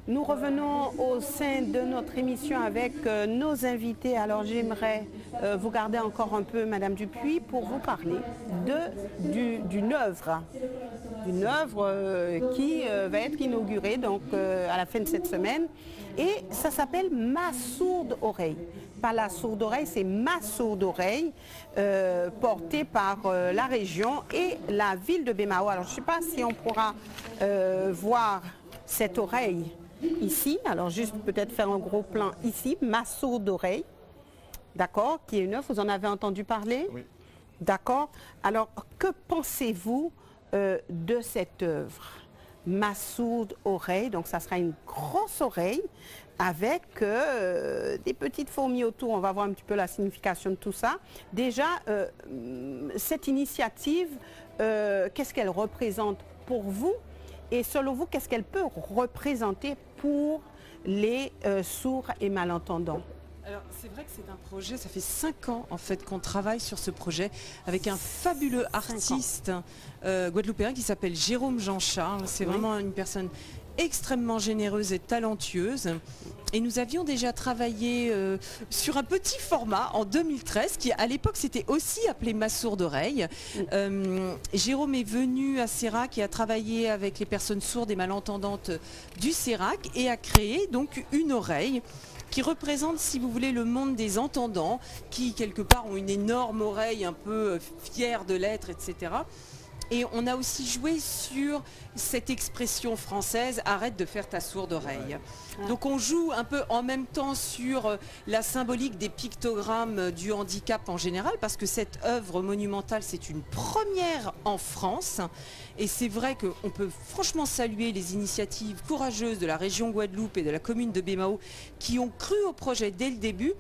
Nous revenons au sein de notre émission avec nos invités. Alors j'aimerais vous garder encore un peu, Madame Dupuis, pour vous parler d'une œuvre qui va être inaugurée donc, à la fin de cette semaine. Et ça s'appelle Ma sourde oreille. Pas la sourde oreille, c'est Ma sourde oreille, portée par la région et la ville de Bémao. Alors je ne sais pas si on pourra voir cette oreille ici, alors juste peut-être faire un gros plan ici, Ma sourde oreille, d'accord, qui est une œuvre, vous en avez entendu parler? Oui. D'accord, alors que pensez-vous de cette œuvre? Ma sourde oreille, donc ça sera une grosse oreille avec des petites fourmis autour, on va voir un petit peu la signification de tout ça. Déjà, cette initiative, qu'est-ce qu'elle représente pour vous? Et selon vous, qu'est-ce qu'elle peut représenter pour les sourds et malentendants? Alors c'est vrai que c'est un projet, ça fait 5 ans en fait qu'on travaille sur ce projet avec un fabuleux artiste guadeloupéen qui s'appelle Jérôme Jean-Charles. C'est vraiment une personne extrêmement généreuse et talentueuse. Et nous avions déjà travaillé sur un petit format en 2013 qui à l'époque c'était aussi appelé Ma sourde oreille. Jérôme est venu à CERAC et a travaillé avec les personnes sourdes et malentendantes du CERAC et a créé donc une oreille qui représente, si vous voulez, le monde des entendants qui quelque part ont une énorme oreille un peu fière de l'être, etc. Et on a aussi joué sur cette expression française « arrête de faire ta sourde oreille ». Donc on joue un peu en même temps sur la symbolique des pictogrammes du handicap en général, parce que cette œuvre monumentale, c'est une première en France. Et c'est vrai qu'on peut franchement saluer les initiatives courageuses de la région Guadeloupe et de la commune de Bémao qui ont cru au projet dès le début.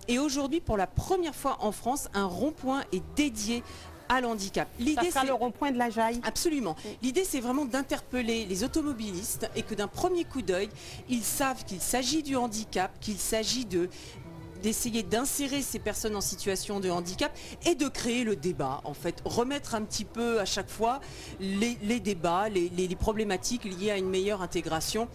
Et aujourd'hui, pour la première fois en France, un rond-point est dédié à l'handicap. Ça sera le rond-point de la Jaille. Absolument. L'idée, c'est vraiment d'interpeller les automobilistes et que d'un premier coup d'œil, ils savent qu'il s'agit du handicap, qu'il s'agit d'essayer d'insérer ces personnes en situation de handicap et de créer le débat, en fait. Remettre un petit peu à chaque fois les débats, les problématiques liées à une meilleure intégration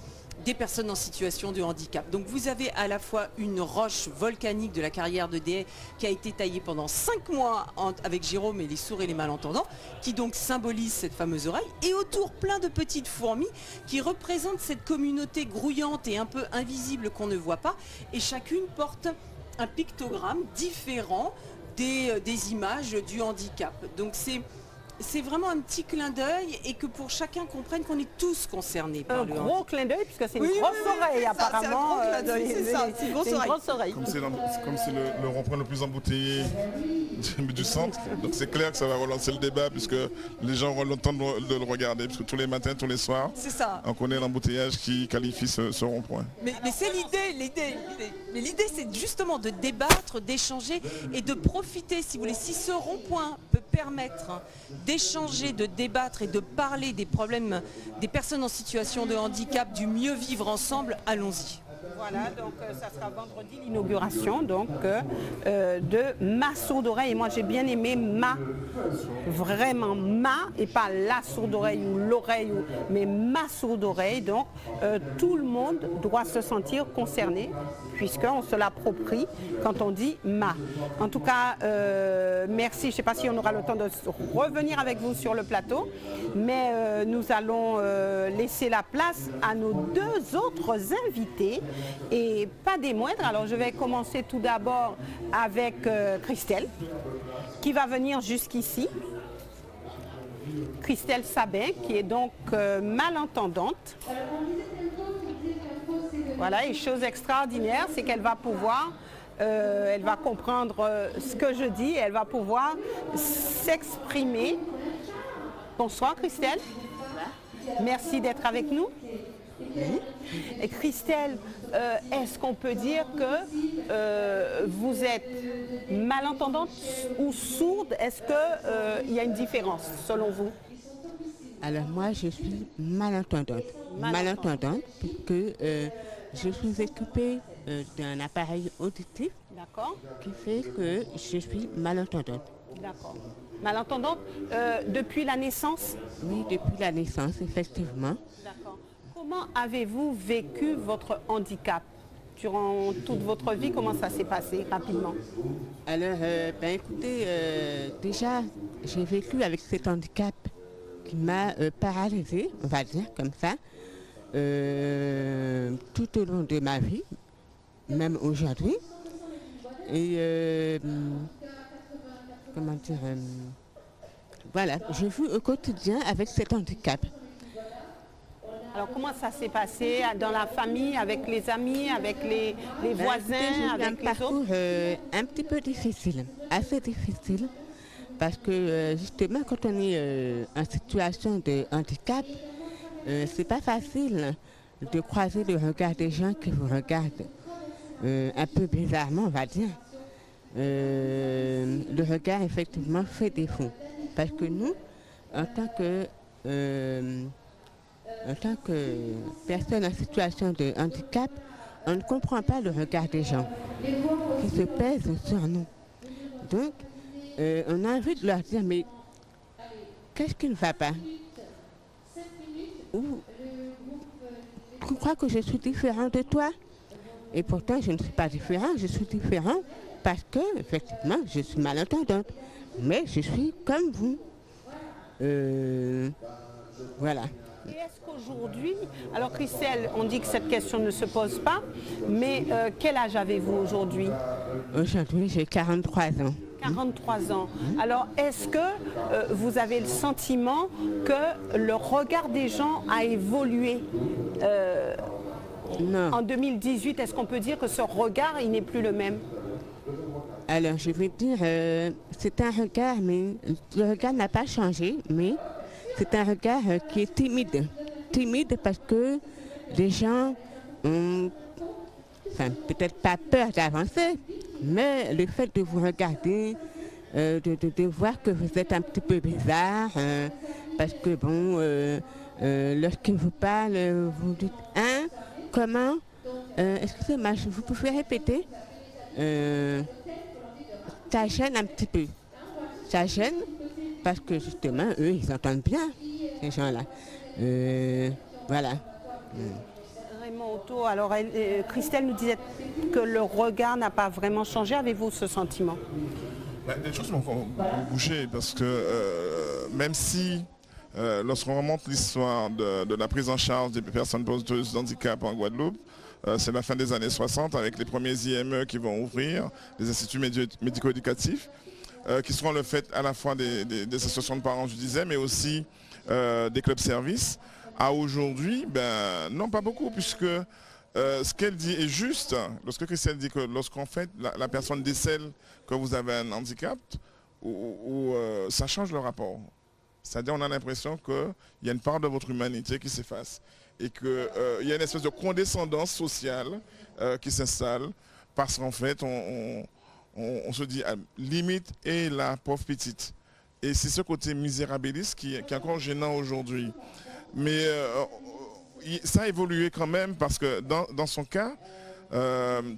des personnes en situation de handicap. Donc vous avez à la fois une roche volcanique de la carrière de Déhay qui a été taillée pendant 5 mois avec Jérôme et les sourds et les malentendants, qui donc symbolise cette fameuse oreille, et autour plein de petites fourmis qui représentent cette communauté grouillante et un peu invisible qu'on ne voit pas, et chacune porte un pictogramme différent des images du handicap. Donc c'est vraiment un petit clin d'œil et que pour chacun comprenne qu'on est tous concernés par le handicap. Un gros clin d'œil puisque c'est une grosse oreille apparemment. C'est une grosse oreille. Comme c'est le rond-point le plus embouteillé du centre, donc c'est clair que ça va relancer le débat puisque les gens auront le temps de le regarder, puisque tous les matins, tous les soirs, on connaît l'embouteillage qui qualifie ce rond-point. Mais c'est l'idée. Mais l'idée, c'est justement de débattre, d'échanger et de profiter, si vous voulez. Si ce rond-point peut permettre d'échanger, de débattre et de parler des problèmes des personnes en situation de handicap, du mieux vivre ensemble, allons-y. Voilà, donc ça sera vendredi l'inauguration donc de Ma sourde oreille. Et moi j'ai bien aimé vraiment Ma, et pas la sourde oreille ou l'oreille, mais Ma sourde oreille. Donc tout le monde doit se sentir concerné puisqu'on se l'approprie quand on dit Ma. En tout cas, merci. Je ne sais pas si on aura le temps de revenir avec vous sur le plateau, mais nous allons laisser la place à nos 2 autres invités. Et pas des moindres. Alors je vais commencer tout d'abord avec Christelle qui va venir jusqu'ici. Christelle Sabin qui est donc malentendante. Voilà, et chose extraordinaire, c'est qu'elle va pouvoir, elle va comprendre ce que je dis, elle va pouvoir s'exprimer. Bonsoir Christelle. Merci d'être avec nous. Et Christelle, est-ce qu'on peut dire que vous êtes malentendante ou sourde? Est-ce qu'il y a une différence selon vous? Alors moi je suis malentendante. Malentendante puisque je suis équipée d'un appareil auditif qui fait que je suis malentendante. D'accord. Malentendante depuis la naissance? Oui, depuis la naissance, effectivement. D'accord. Comment avez-vous vécu votre handicap durant toute votre vie? Comment ça s'est passé rapidement? Alors, écoutez, déjà, j'ai vécu avec cet handicap qui m'a paralysée, on va dire comme ça, tout au long de ma vie, même aujourd'hui. Et comment dire, voilà, je vis au quotidien avec cet handicap. Alors comment ça s'est passé dans la famille, avec les amis, avec les voisins, avec les autres? Un petit peu difficile, assez difficile, parce que justement quand on est en situation de handicap, c'est pas facile de croiser le regard des gens qui vous regardent un peu bizarrement, on va dire. Le regard effectivement fait défaut, parce que nous, en tant que personne en situation de handicap, on ne comprend pas le regard des gens qui se pèsent sur nous. Donc, on a envie de leur dire, mais qu'est-ce qui ne va pas? Ou tu crois que je suis différent de toi? Et pourtant, je ne suis pas différent, je suis différent parce que, effectivement, je suis malentendante. Mais je suis comme vous. Voilà. Et est-ce qu'aujourd'hui, alors Christelle, on dit que cette question ne se pose pas, mais quel âge avez-vous aujourd'hui? Aujourd'hui, j'ai 43 ans. 43 ans. Alors, est-ce que vous avez le sentiment que le regard des gens a évolué Non. En 2018? Est-ce qu'on peut dire que ce regard, il n'est plus le même? Alors, je vais dire, c'est un regard, mais le regard n'a pas changé, mais c'est un regard qui est timide. Timide parce que les gens ont, peut-être pas peur d'avancer, mais le fait de vous regarder, de voir que vous êtes un petit peu bizarre, parce que bon, lorsqu'ils vous parlent, vous dites, hein, comment, excusez-moi, vous pouvez répéter? Ça gêne un petit peu. Ça gêne parce que justement, eux, ils entendent bien, ces gens-là. Voilà. Raymond Otto, alors Christelle nous disait que le regard n'a pas vraiment changé. Avez-vous ce sentiment? Les choses m'ont bougé parce que même si, lorsqu'on remonte l'histoire de la prise en charge des personnes porteuses d'handicap en Guadeloupe, c'est la fin des années 60 avec les premiers IME qui vont ouvrir, les instituts médico-éducatifs, qui seront le fait à la fois des associations de parents, je disais, mais aussi des clubs services. À aujourd'hui, non pas beaucoup, puisque ce qu'elle dit est juste. Lorsque Christelle dit que lorsqu'en fait la personne décèle que vous avez un handicap, ça change le rapport. C'est-à-dire on a l'impression qu'il y a une part de votre humanité qui s'efface et qu'il y a une espèce de condescendance sociale qui s'installe parce qu'en fait on se dit limite et la pauvre petite. Et c'est ce côté misérabiliste qui est encore gênant aujourd'hui. Mais ça a évolué quand même parce que dans son cas,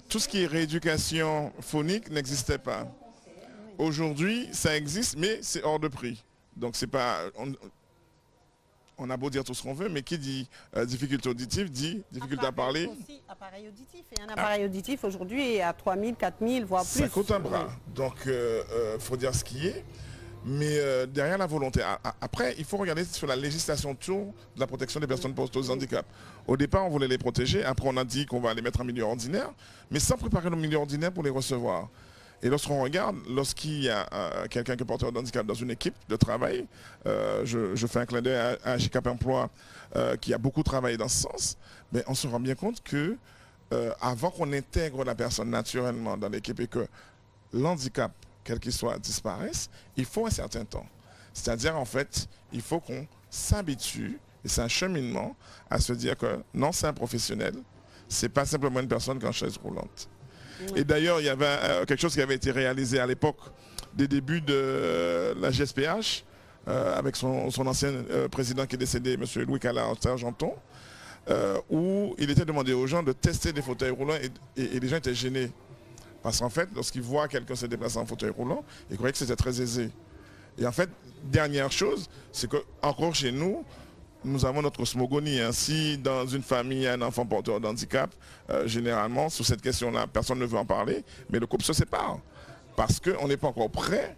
tout ce qui est rééducation phonique n'existait pas. Aujourd'hui, ça existe, mais c'est hors de prix. Donc c'est pas... On a beau dire tout ce qu'on veut, mais qui dit difficulté auditive dit difficulté à parler. Aussi appareil auditif. Et un appareil auditif aujourd'hui est à 3 000, 4 000, voire plus. Ça coûte un bras. Donc il faut dire ce qui est. Mais derrière la volonté. Après, il faut regarder sur la législation autour de la protection des personnes porteuses de handicap. Au départ, on voulait les protéger. Après, on a dit qu'on va les mettre en milieu ordinaire, mais sans préparer le milieu ordinaire pour les recevoir. Et lorsqu'on regarde, lorsqu'il y a quelqu'un qui est porteur de handicap dans une équipe de travail, je fais un clin d'œil à Handicap Emploi qui a beaucoup travaillé dans ce sens, mais on se rend bien compte que avant qu'on intègre la personne naturellement dans l'équipe et que l'handicap, quel qu'il soit, disparaisse, il faut un certain temps. C'est-à-dire, en fait, il faut qu'on s'habitue, et c'est un cheminement, à se dire que non, c'est un professionnel, c'est pas simplement une personne qui est en chaise roulante. Et d'ailleurs, il y avait quelque chose qui avait été réalisé à l'époque des débuts de la GSPH, avec son ancien président qui est décédé, M. Louis Cala-Argenton, où il était demandé aux gens de tester des fauteuils roulants et les gens étaient gênés. Parce qu'en fait, lorsqu'ils voient quelqu'un se déplacer en fauteuil roulant, ils croyaient que c'était très aisé. Et en fait, dernière chose, c'est qu'encore chez nous, nous avons notre cosmogonie. Hein. Si dans une famille, il y a un enfant porteur d'handicap, généralement, sur cette question-là, personne ne veut en parler, mais le couple se sépare. Parce qu'on n'est pas encore prêt,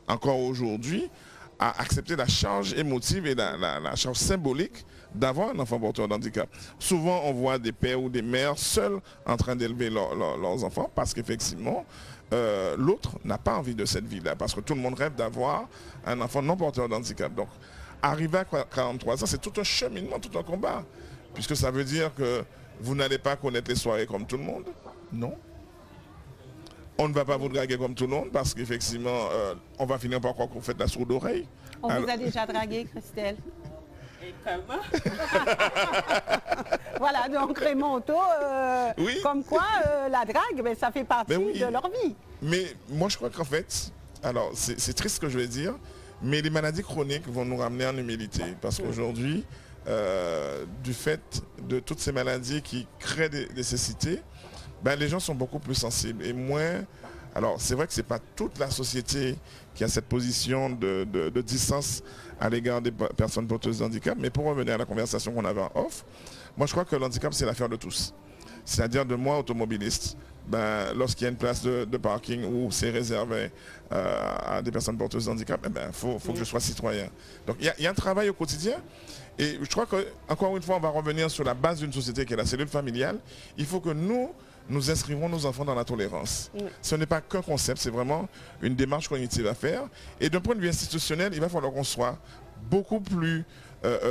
encore aujourd'hui, à accepter la charge émotive et la charge symbolique d'avoir un enfant porteur d'handicap. Souvent, on voit des pères ou des mères seuls en train d'élever leurs enfants parce qu'effectivement, l'autre n'a pas envie de cette vie-là, parce que tout le monde rêve d'avoir un enfant non porteur d'handicap. Donc, arriver à 43 ans, c'est tout un cheminement, tout un combat, puisque ça veut dire que vous n'allez pas connaître les soirées comme tout le monde, non. On ne va pas vous draguer comme tout le monde parce qu'effectivement, on va finir par croire qu'on fait de la sourde oreille. On vous a déjà dragué, Christelle? Et comment? Voilà, donc Raymond Otto, oui. Comme quoi la drague, ben, ça fait partie oui. de leur vie. Mais moi je crois qu'en fait, alors c'est triste ce que je vais dire, mais les maladies chroniques vont nous ramener en humilité. Parce qu'aujourd'hui, du fait de toutes ces maladies qui créent des nécessités, ben, les gens sont beaucoup plus sensibles et moins... Alors c'est vrai que ce n'est pas toute la société qui a cette position de distance à l'égard des personnes porteuses de handicap, mais pour revenir à la conversation qu'on avait en off, moi je crois que l'handicap c'est l'affaire de tous. C'est-à-dire de moi, automobiliste, ben, lorsqu'il y a une place de parking où c'est réservé à des personnes porteuses de handicap, il faut que je sois citoyen. Donc il y a un travail au quotidien. Et je crois qu'encore une fois, on va revenir sur la base d'une société qui est la cellule familiale. Il faut que nous inscrivons nos enfants dans la tolérance. Oui. Ce n'est pas qu'un concept, c'est vraiment une démarche cognitive à faire. Et d'un point de vue institutionnel, il va falloir qu'on soit beaucoup plus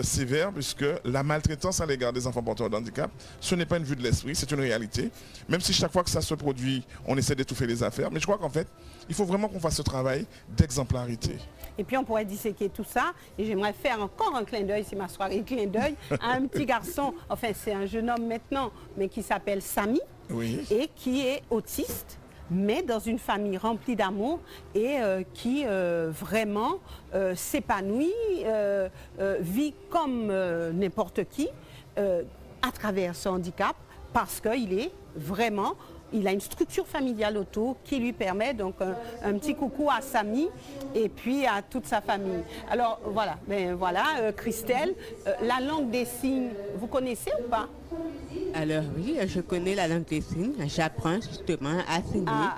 sévère, puisque la maltraitance à l'égard des enfants porteurs de handicap, ce n'est pas une vue de l'esprit, c'est une réalité. Même si chaque fois que ça se produit, on essaie d'étouffer les affaires. Mais je crois qu'en fait, il faut vraiment qu'on fasse ce travail d'exemplarité. Et puis on pourrait disséquer tout ça. Et j'aimerais faire encore un clin d'œil, c'est ma soirée clin d'œil, à un petit garçon, enfin c'est un jeune homme maintenant, mais qui s'appelle Samy, oui. Et qui est autiste, mais dans une famille remplie d'amour et qui vraiment s'épanouit, vit comme n'importe qui à travers son handicap, parce qu'il est vraiment... Il a une structure familiale autour qui lui permet, donc un petit coucou à Samy et puis à toute sa famille. Alors voilà, Christelle, la langue des signes, vous connaissez ou pas? Alors oui, je connais la langue des signes, j'apprends justement à signer. Ah,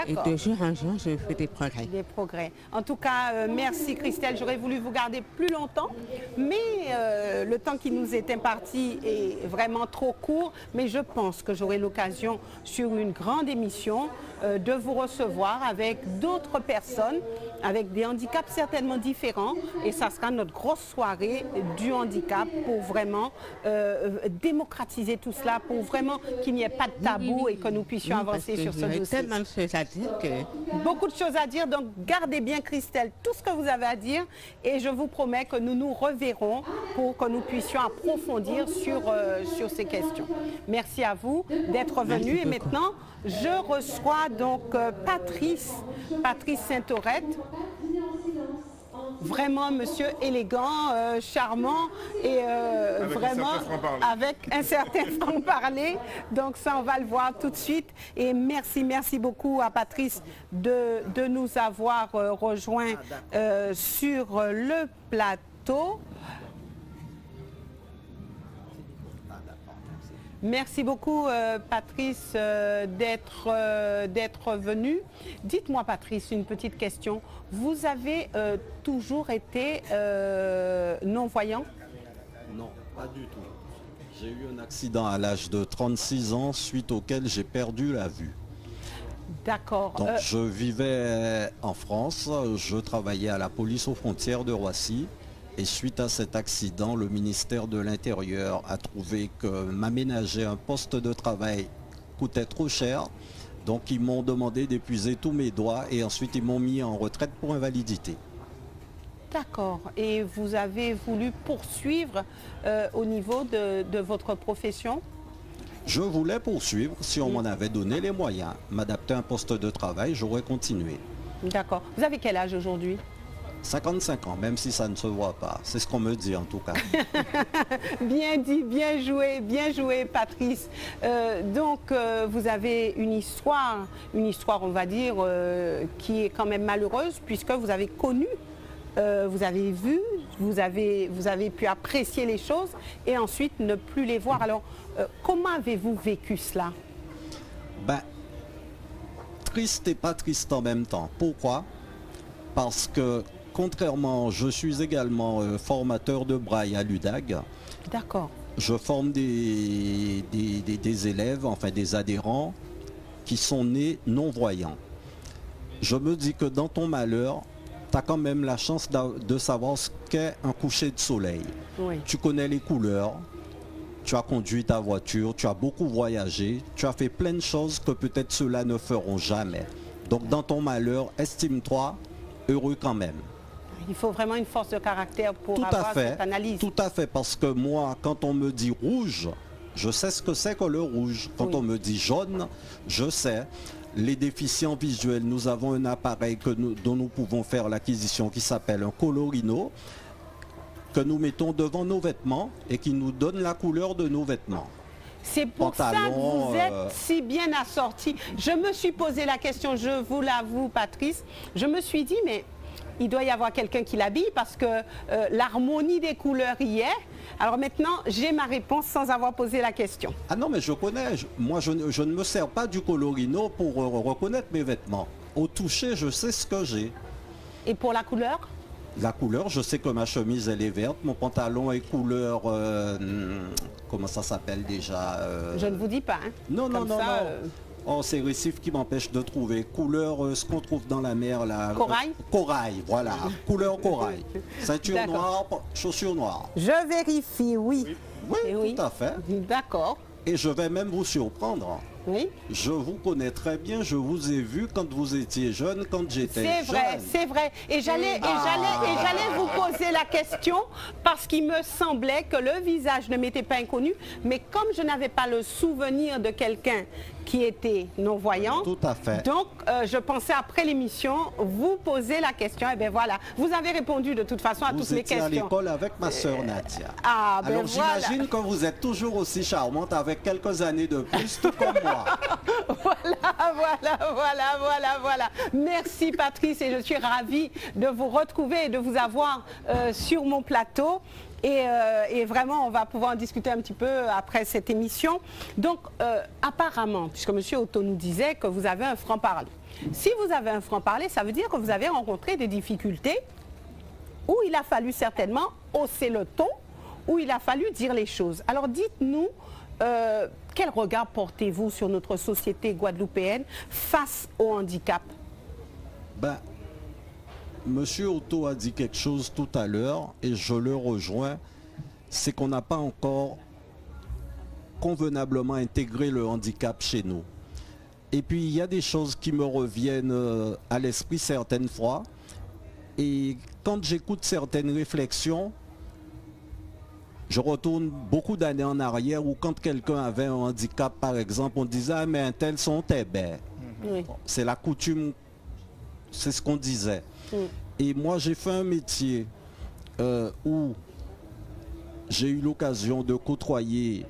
et de jour en jour, je fais des progrès. Des progrès. En tout cas, merci Christelle, j'aurais voulu vous garder plus longtemps, mais le temps qui nous est imparti est vraiment trop court, mais je pense que j'aurai l'occasion sur une grande émission de vous recevoir avec d'autres personnes, avec des handicaps certainement différents, et ça sera notre grosse soirée du handicap pour vraiment démocratiser tout cela, pour vraiment qu'il n'y ait pas de tabou et que nous puissions avancer sur ce dossier. Tellement de choses à dire que... Beaucoup de choses à dire, donc gardez bien Christelle tout ce que vous avez à dire et je vous promets que nous nous reverrons pour que nous puissions approfondir sur ces questions. Merci à vous d'être venu et maintenant je reçois donc Patrice Saint-Aurette. Vraiment monsieur élégant, charmant et vraiment avec un certain franc-parler. Donc ça, on va le voir tout de suite. Et merci beaucoup à Patrice de nous avoir rejoints sur le plateau. Merci beaucoup Patrice d'être venu. Dites-moi Patrice, une petite question. Vous avez toujours été non-voyant? Non, pas du tout. J'ai eu un accident à l'âge de 36 ans suite auquel j'ai perdu la vue. D'accord. Donc je vivais en France, je travaillais à la police aux frontières de Roissy. Et suite à cet accident, le ministère de l'Intérieur a trouvé que m'aménager un poste de travail coûtait trop cher. Donc ils m'ont demandé d'épuiser tous mes droits et ensuite ils m'ont mis en retraite pour invalidité. D'accord. Et vous avez voulu poursuivre au niveau de votre profession? Je voulais poursuivre si on m'en avait donné les moyens. M'adapter à un poste de travail, j'aurais continué. D'accord. Vous avez quel âge aujourd'hui? 55 ans, même si ça ne se voit pas. C'est ce qu'on me dit en tout cas. Bien dit, bien joué Patrice. Donc vous avez une histoire on va dire, qui est quand même malheureuse puisque vous avez connu, vous avez vu vous avez pu apprécier les choses et ensuite ne plus les voir. Alors, comment avez-vous vécu cela? Ben, triste et pas triste en même temps. Pourquoi? Parce que, contrairement, je suis également formateur de braille à l'UDAG. D'accord. Je forme des élèves, enfin des adhérents, qui sont nés non-voyants. Je me dis que dans ton malheur, tu as quand même la chance de savoir ce qu'est un coucher de soleil. Oui. Tu connais les couleurs, tu as conduit ta voiture, tu as beaucoup voyagé, tu as fait plein de choses que peut-être ceux-là ne feront jamais. Donc dans ton malheur, estime-toi heureux quand même. Il faut vraiment une force de caractère pour avoir cette analyse. Tout à fait, parce que moi, quand on me dit rouge, je sais ce que c'est que le rouge. Quand on me dit jaune, je sais. Les déficients visuels, nous avons un appareil dont nous pouvons faire l'acquisition qui s'appelle un colorino, que nous mettons devant nos vêtements et qui nous donne la couleur de nos vêtements. C'est pour ça que vous êtes si bien assortis. Je me suis posé la question, je vous l'avoue Patrice, je me suis dit mais il doit y avoir quelqu'un qui l'habille parce que l'harmonie des couleurs y est. Alors maintenant, j'ai ma réponse sans avoir posé la question. Ah non, mais je connais. Moi, je ne me sers pas du colorino pour reconnaître mes vêtements. Au toucher, je sais ce que j'ai. Et pour la couleur? La couleur, je sais que ma chemise, elle est verte. Mon pantalon est couleur... comment ça s'appelle déjà Je ne vous dis pas. Hein. Non, non, non, non. Oh, c'est récif qui m'empêche de trouver. Couleur, ce qu'on trouve dans la mer, là. Corail? Corail, voilà. Couleur corail. Ceinture noire, chaussures noires. Je vérifie, oui. Oui, tout à fait. D'accord. Et je vais même vous surprendre. Oui. Je vous connais très bien, je vous ai vu quand vous étiez jeune, quand j'étais jeune. C'est vrai, c'est vrai. Et j'allais vous poser la question parce qu'il me semblait que le visage ne m'était pas inconnu, mais comme je n'avais pas le souvenir de quelqu'un qui était non-voyant, tout à fait. Donc, je pensais après l'émission vous poser la question. Et bien voilà, vous avez répondu de toute façon à toutes mes questions. Vous étiez à l'école avec ma sœur Nadia. Ah, ben alors j'imagine que vous êtes toujours aussi charmante avec quelques années de plus, tout comme moi. Voilà. Merci Patrice et je suis ravie de vous retrouver et de vous avoir sur mon plateau. Et vraiment, on va pouvoir en discuter un petit peu après cette émission. Donc, apparemment, puisque M. Otto nous disait que vous avez un franc-parler. Si vous avez un franc-parler, ça veut dire que vous avez rencontré des difficultés où il a fallu certainement hausser le ton, où il a fallu dire les choses. Alors, dites-nous, quel regard portez-vous sur notre société guadeloupéenne face au handicap? Ben, Monsieur Otto a dit quelque chose tout à l'heure et je le rejoins, c'est qu'on n'a pas encore convenablement intégré le handicap chez nous. Et puis il y a des choses qui me reviennent à l'esprit certaines fois et quand j'écoute certaines réflexions, je retourne beaucoup d'années en arrière où quand quelqu'un avait un handicap par exemple, on disait « Ah mais un tel sont tes bêtes ». C'est la coutume, c'est ce qu'on disait. Et moi, j'ai fait un métier où j'ai eu l'occasion de côtoyer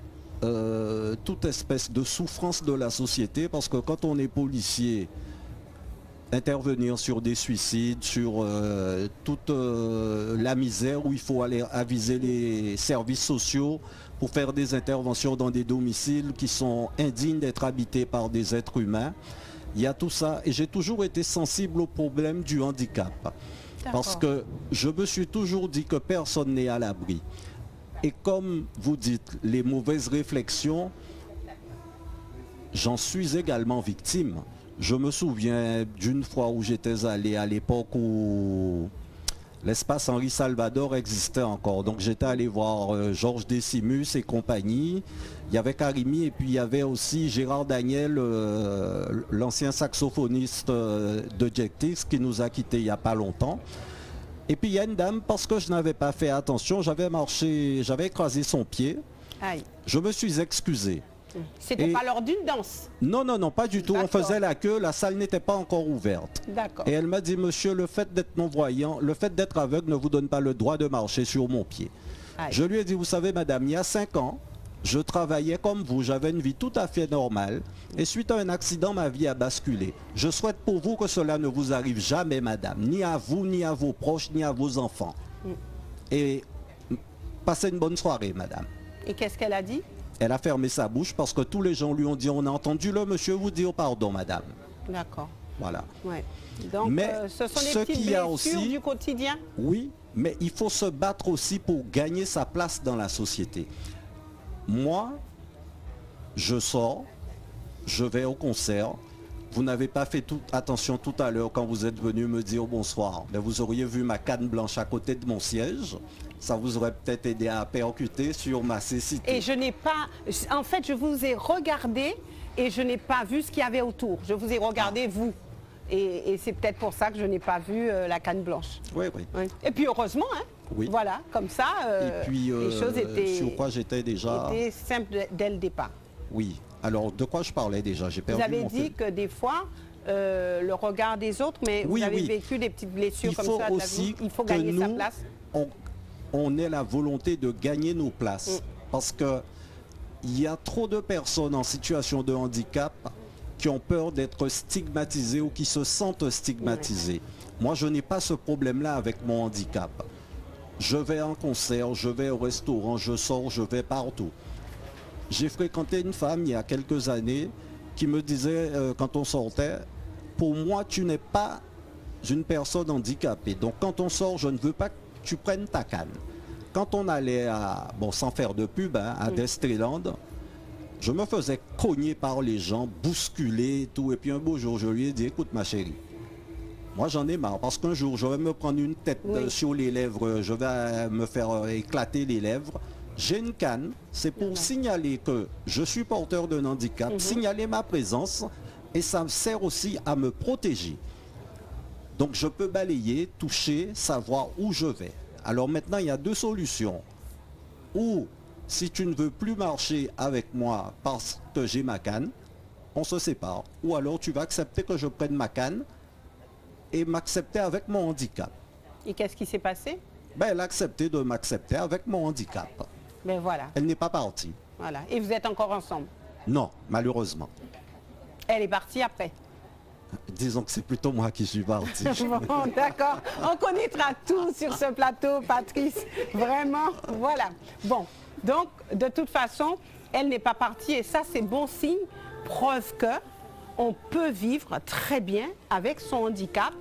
toute espèce de souffrance de la société, parce que quand on est policier, intervenir sur des suicides, sur toute la misère où il faut aller aviser les services sociaux pour faire des interventions dans des domiciles qui sont indignes d'être habités par des êtres humains. Il y a tout ça et j'ai toujours été sensible au problème du handicap. Parce que je me suis toujours dit que personne n'est à l'abri. Et comme vous dites, les mauvaises réflexions, j'en suis également victime. Je me souviens d'une fois où j'étais allé à l'époque où l'espace Henri Salvador existait encore. Donc j'étais allé voir Georges Décimus et compagnie. Il y avait Karimi et puis il y avait aussi Gérard Daniel, l'ancien saxophoniste de Jectix qui nous a quittés il n'y a pas longtemps. Et puis il y a une dame, parce que je n'avais pas fait attention, j'avais écrasé son pied. Aïe. Je me suis excusé. C'était pas lors d'une danse? Non, non, non, pas du tout. On faisait la queue, la salle n'était pas encore ouverte. D'accord. Et elle m'a dit, monsieur, le fait d'être non-voyant, le fait d'être aveugle ne vous donne pas le droit de marcher sur mon pied. Aïe. Je lui ai dit, vous savez, madame, il y a 5 ans, je travaillais comme vous, j'avais une vie tout à fait normale. Et suite à un accident, ma vie a basculé. Je souhaite pour vous que cela ne vous arrive jamais, madame. Ni à vous, ni à vos proches, ni à vos enfants. et passez une bonne soirée, madame. Et qu'est-ce qu'elle a dit? Elle a fermé sa bouche parce que tous les gens lui ont dit, on a entendu le monsieur vous dire pardon, madame. D'accord. Voilà. Ouais. Donc, mais ce sont des petites blessures du quotidien? Oui, mais il faut se battre aussi pour gagner sa place dans la société. Moi, je sors, je vais au concert. Vous n'avez pas fait attention tout à l'heure quand vous êtes venu me dire bonsoir. Mais vous auriez vu ma canne blanche à côté de mon siège. Ça vous aurait peut-être aidé à percuter sur ma cécité. Et je n'ai pas... En fait, je vous ai regardé et je n'ai pas vu ce qu'il y avait autour. Je vous ai regardé, vous. Et c'est peut-être pour ça que je n'ai pas vu la canne blanche. Oui, oui. Oui. Et puis heureusement, hein. Oui. Voilà, comme ça, et puis, les choses étaient... Sur quoi j'étais déjà... Étaient simples dès le départ. Oui. Alors, de quoi je parlais déjà? J'ai perdu mon fil. Vous avez dit que des fois, le regard des autres, mais vous avez vécu des petites blessures comme ça. Il faut gagner sa place. On ait la volonté de gagner nos places. Parce que il y a trop de personnes en situation de handicap qui ont peur d'être stigmatisées ou qui se sentent stigmatisées. Moi, je n'ai pas ce problème-là avec mon handicap. Je vais à un concert, je vais au restaurant, je sors, je vais partout. J'ai fréquenté une femme il y a quelques années qui me disait quand on sortait, pour moi tu n'es pas une personne handicapée. Donc quand on sort, je ne veux pas que tu prennes ta canne. Quand on allait à, bon sans faire de pub, hein, à Destreland, je me faisais cogner par les gens, bousculer et tout. Et puis un beau jour, je lui ai dit, écoute ma chérie, moi j'en ai marre parce qu'un jour je vais me prendre une tête sur les lèvres, je vais me faire éclater les lèvres. J'ai une canne, c'est pour signaler que je suis porteur d'un handicap, signaler ma présence et ça me sert aussi à me protéger. Donc je peux balayer, toucher, savoir où je vais. Alors maintenant il y a deux solutions. Ou si tu ne veux plus marcher avec moi parce que j'ai ma canne, on se sépare. Ou alors tu vas accepter que je prenne ma canne et m'accepter avec mon handicap. Et qu'est-ce qui s'est passé? Ben, elle a accepté de m'accepter avec mon handicap. Ben voilà. Elle n'est pas partie. Voilà. Et vous êtes encore ensemble? Non, malheureusement. Elle est partie après? Disons que c'est plutôt moi qui suis parti. Bon, d'accord. On connaîtra tout sur ce plateau, Patrice. Vraiment, voilà. Bon, donc, de toute façon, elle n'est pas partie. Et ça, c'est bon signe. Preuve que on peut vivre très bien avec son handicap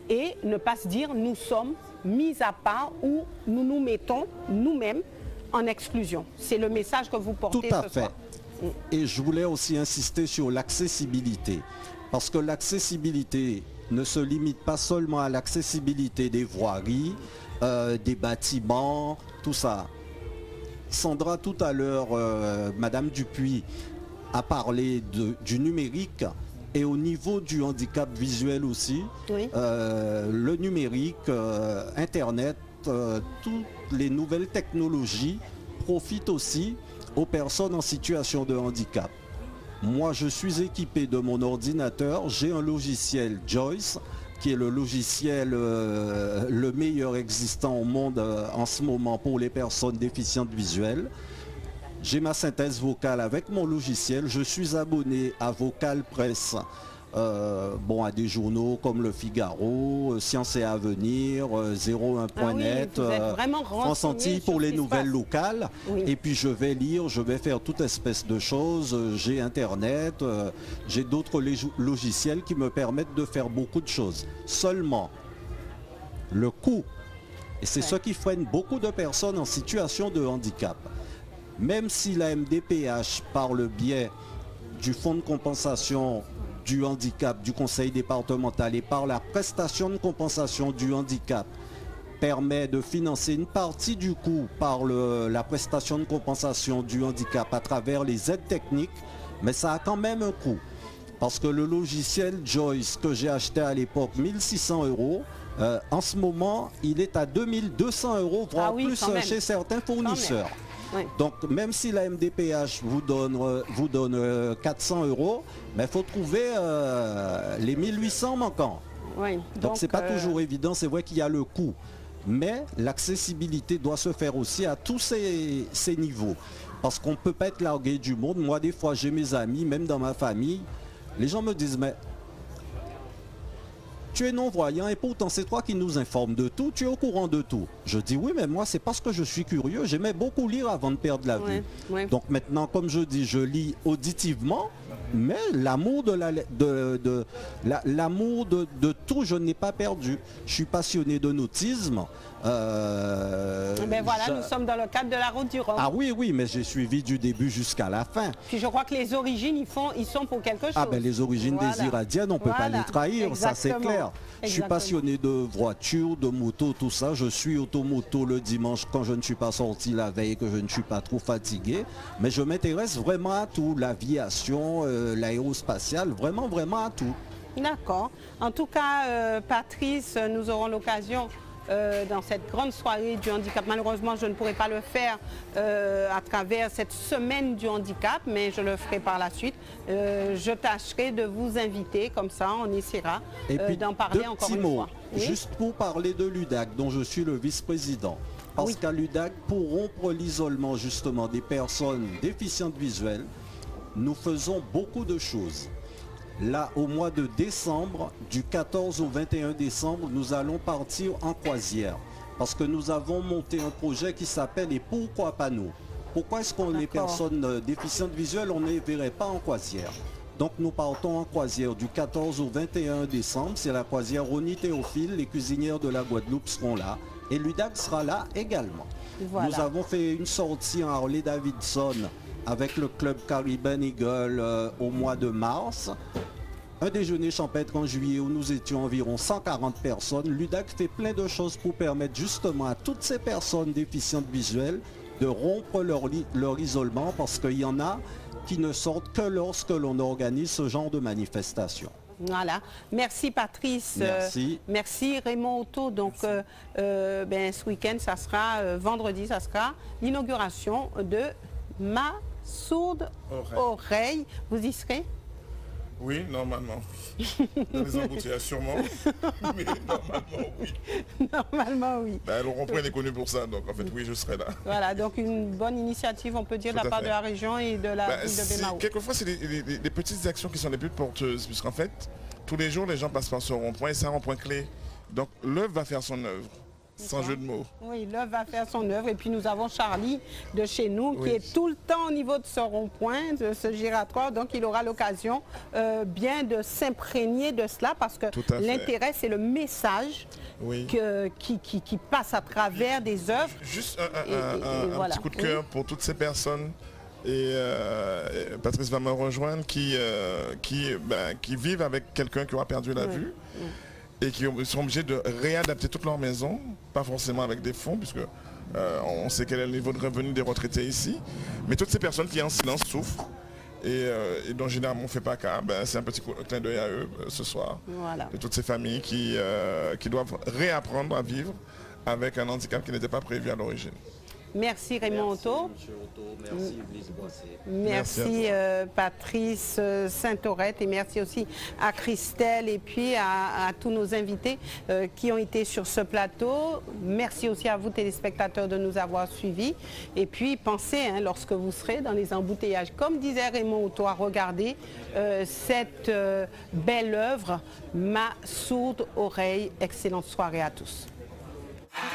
et ne pas se dire nous sommes mis à part ou nous nous mettons nous-mêmes en exclusion. C'est le message que vous portez ce soir. Tout à fait. Et je voulais aussi insister sur l'accessibilité. Parce que l'accessibilité ne se limite pas seulement à l'accessibilité des voiries, des bâtiments, tout ça. Sandra, tout à l'heure, Madame Dupuis a parlé du numérique et au niveau du handicap visuel aussi. Oui. Le numérique, Internet, toutes les nouvelles technologies profitent aussi aux personnes en situation de handicap. Moi, je suis équipé de mon ordinateur, j'ai un logiciel Joyce, qui est le logiciel le meilleur existant au monde en ce moment pour les personnes déficientes visuelles. J'ai ma synthèse vocale avec mon logiciel, je suis abonné à Vocal Press, bon, à des journaux comme Le Figaro, Science et Avenir, 01.net, France Antilles pour les nouvelles locales. Oui. Et puis je vais lire, je vais faire toute espèce de choses. J'ai Internet, j'ai d'autres logiciels qui me permettent de faire beaucoup de choses. Seulement, le coût, et c'est ce qui freine beaucoup de personnes en situation de handicap. Même si la MDPH, par le biais du fonds de compensation du handicap du conseil départemental et par la prestation de compensation du handicap permet de financer une partie du coût par la prestation de compensation du handicap à travers les aides techniques, mais ça a quand même un coût. Parce que le logiciel Joyce que j'ai acheté à l'époque 1600 €, en ce moment il est à 2200 €, voire plus chez certains fournisseurs. Oui. Donc même si la MDPH vous donne 400 €, mais il faut trouver les 1800 manquants. Oui, donc c'est pas toujours évident, c'est vrai qu'il y a le coût. Mais l'accessibilité doit se faire aussi à tous ces niveaux. Parce qu'on ne peut pas être largué du monde. Moi des fois j'ai mes amis, même dans ma famille, les gens me disent mais tu es non-voyant et pourtant c'est toi qui nous informes de tout, tu es au courant de tout. Je dis oui, mais moi c'est parce que je suis curieux, j'aimais beaucoup lire avant de perdre la vue. Donc maintenant, comme je dis, je lis auditivement, mais l'amour l'amour de tout, je n'ai pas perdu. Je suis passionné de nautisme. Ben voilà, nous sommes dans le cadre de la route du Rhum. Ah oui, oui, mais j'ai suivi du début jusqu'à la fin. Puis je crois que les origines, ils sont pour quelque chose. Ah ben les origines des Iradiennes, on ne peut pas les trahir, ça c'est clair. Je suis passionné de voitures, de motos, tout ça. Je suis automoto le dimanche quand je ne suis pas sorti la veille, que je ne suis pas trop fatigué. Mais je m'intéresse vraiment à tout, l'aviation, l'aérospatiale, vraiment à tout. D'accord. En tout cas, Patrice, nous aurons l'occasion dans cette grande soirée du handicap. Malheureusement, je ne pourrai pas le faire à travers cette semaine du handicap, mais je le ferai par la suite. Je tâcherai de vous inviter, comme ça on essaiera d'en parler encore une fois. Oui? Juste pour parler de l'UDAC, dont je suis le vice-président. Parce qu'à l'UDAC, pour rompre l'isolement justement des personnes déficientes visuelles, nous faisons beaucoup de choses. Là, au mois de décembre, du 14 au 21 décembre, nous allons partir en croisière. Parce que nous avons monté un projet qui s'appelle « Et pourquoi pas nous ?» Pourquoi est-ce qu'on les personnes déficientes visuelles, on ne les verrait pas en croisière? Donc nous partons en croisière du 14 au 21 décembre. C'est la croisière Ronnie Théophile. Les cuisinières de la Guadeloupe seront là. Et l'UDAC sera là également. Voilà. Nous avons fait une sortie en Harley-Davidson avec le club Caribbean Eagle au mois de mars. Un déjeuner champêtre en juillet où nous étions environ 140 personnes. L'UDAC fait plein de choses pour permettre justement à toutes ces personnes déficientes visuelles de rompre leur isolement, parce qu'il y en a qui ne sortent que lorsque l'on organise ce genre de manifestation. Voilà. Merci Patrice. Merci. Merci Raymond Otto. Donc ce week-end, ça sera vendredi, ça sera l'inauguration de Ma Sourde Oreille. Vous y serez? Oui, normalement. Dans les embouteillages, sûrement. Mais normalement, oui. Normalement, oui. Ben, le rond-point est connu pour ça, donc en fait, oui, je serai là. Voilà, donc une bonne initiative, on peut dire, de la part de la région et de la ville de Bémao. Quelquefois, c'est des petites actions qui sont les plus porteuses, puisqu'en fait, tous les jours, les gens passent par ce rond-point et c'est un rond-point clé. Donc, l'œuvre va faire son œuvre. Sans jeu de mots. Oui, l'œuvre va faire son œuvre. Et puis nous avons Charlie de chez nous qui est tout le temps au niveau de ce rond-point, de ce giratoire. Donc il aura l'occasion bien de s'imprégner de cela, parce que l'intérêt, c'est le message qui passe à travers des œuvres. Juste un petit coup de cœur pour toutes ces personnes. Et Patrice va me rejoindre, qui vivent avec quelqu'un qui aura perdu la vue. Et qui sont obligés de réadapter toute leur maison, pas forcément avec des fonds, puisque on sait quel est le niveau de revenu des retraités ici, mais toutes ces personnes qui en silence souffrent et dont généralement on ne fait pas cas, c'est un petit clin d'œil à eux ce soir, de toutes ces familles qui doivent réapprendre à vivre avec un handicap qui n'était pas prévu à l'origine. Merci Raymond Otto. Merci Lise Boissé. Merci Patrice Saint-Aurette, et merci aussi à Christelle et puis à tous nos invités qui ont été sur ce plateau. Merci aussi à vous téléspectateurs de nous avoir suivis. Et puis pensez, lorsque vous serez dans les embouteillages, comme disait Raymond Otto, à regarder cette belle œuvre, Ma Sourde Oreille. Excellente soirée à tous.